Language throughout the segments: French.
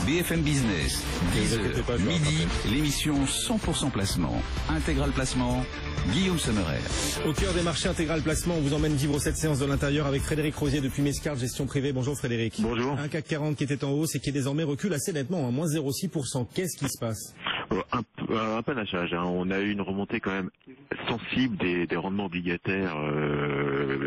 BFM Business, 10h, midi, l'émission 100% placement. Intégral placement, Guillaume Sommerer. Au cœur des marchés Intégral Placement, on vous emmène vivre cette séance de l'intérieur avec Frédéric Rosier depuis Mescart Gestion Privée. Bonjour Frédéric. Bonjour. Un CAC 40 qui était en hausse et qui désormais recule assez nettement, à moins 0,6%. Qu'est-ce qui se passe? Un panachage, hein. On a eu une remontée quand même sensible des rendements obligataires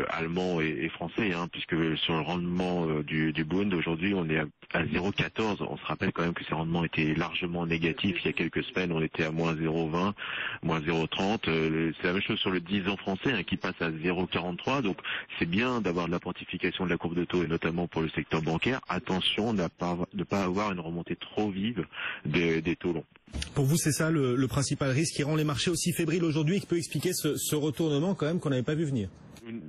allemands et français, hein, puisque sur le rendement du Bund aujourd'hui on est à 0,14. On se rappelle quand même que ces rendements étaient largement négatifs il y a quelques semaines. On était à moins 0,20, moins 0,30. C'est la même chose sur le 10 ans français, hein, qui passe à 0,43. Donc c'est bien d'avoir de la pontification de la courbe de taux et notamment pour le secteur bancaire. Attention de ne pas avoir une remontée trop vive des taux longs. Pour vous, c'est ça le principal risque qui rend les marchés aussi fébriles aujourd'hui et qui peut expliquer ce retournement quand même qu'on n'avait pas vu venir?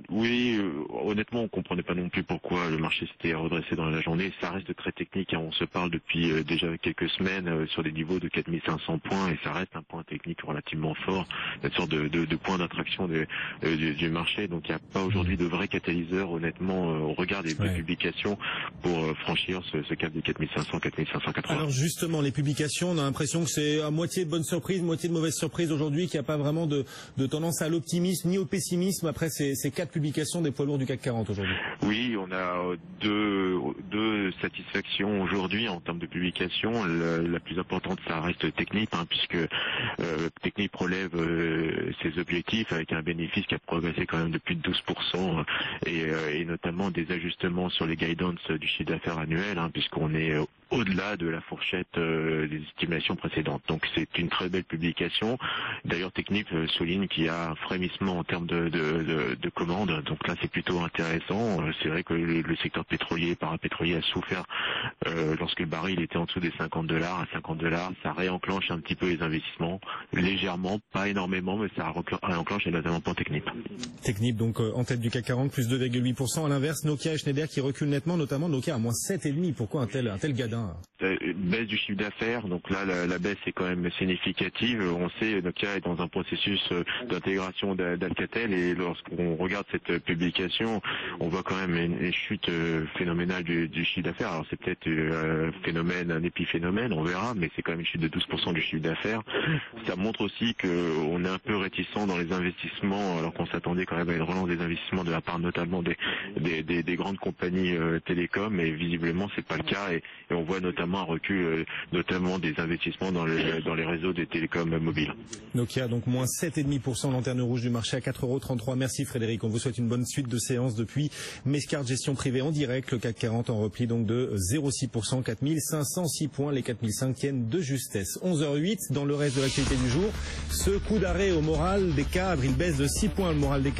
Oui, honnêtement, on comprenait pas non plus pourquoi le marché s'était redressé dans la journée. Ça reste très technique, hein. On se parle depuis déjà quelques semaines sur des niveaux de 4500 points et ça reste un point technique relativement fort, une sorte de point d'attraction du marché. Donc il n'y a pas aujourd'hui de vrai catalyseur, honnêtement, au regard des publications pour franchir ce cap des 4500, 4580. Alors justement, les publications, on a l'impression que c'est à moitié de bonne surprise, moitié de mauvaise surprise aujourd'hui, qu'il n'y a pas vraiment de tendance à l'optimisme ni au pessimisme après ces 4 publications des poids lourds du CAC 40 aujourd'hui. Oui, on a deux satisfactions aujourd'hui en termes de publications. La plus importante, ça reste Technip, hein, puisque Technip relève ses objectifs avec un bénéfice qui a progressé quand même de plus de 12% et notamment des ajustements sur les guidance du chiffre d'affaires annuel, hein, puisqu'on est au-delà de la fourchette des estimations précédentes. Donc c'est une très belle publication. D'ailleurs, Technip souligne qu'il y a un frémissement en termes de commandes. Donc là, c'est plutôt intéressant. C'est vrai que le secteur pétrolier, parapétrolier a souffert lorsque le baril était en dessous des $50. À $50, ça réenclenche un petit peu les investissements, légèrement, pas énormément, mais ça réenclenche et notamment pour Technip. Technip, donc en tête du CAC 40, plus 2,8%. À l'inverse, Nokia et Schneider qui reculent nettement, notamment Nokia à moins 7,5%. Pourquoi un tel gadin? Baisse du chiffre d'affaires, donc là la baisse est quand même significative. On sait Nokia est dans un processus d'intégration d'Alcatel et lorsqu'on regarde cette publication, on voit quand même une chute phénoménale du chiffre d'affaires. Alors c'est peut-être un épiphénomène, on verra, mais c'est quand même une chute de 12% du chiffre d'affaires. Ça montre aussi qu'on est un peu réticent dans les investissements, alors qu'on s'attendait quand même à une relance des investissements de la part notamment des grandes compagnies télécoms, mais visiblement c'est pas le cas et on voit notamment un recul notamment des investissements dans les réseaux des télécoms mobiles. Nokia donc moins 7,5%, lanterne rouge du marché à 4,33 €. Merci Frédéric, on vous souhaite une bonne suite de séance depuis Mescart Gestion Privée en direct. Le CAC 40 en repli donc de 0,6%, 4506 points, les 4005 tiennent de justesse. 11h08, dans le reste de l'actualité du jour, ce coup d'arrêt au moral des cadres, il baisse de 6 points le moral des cadres.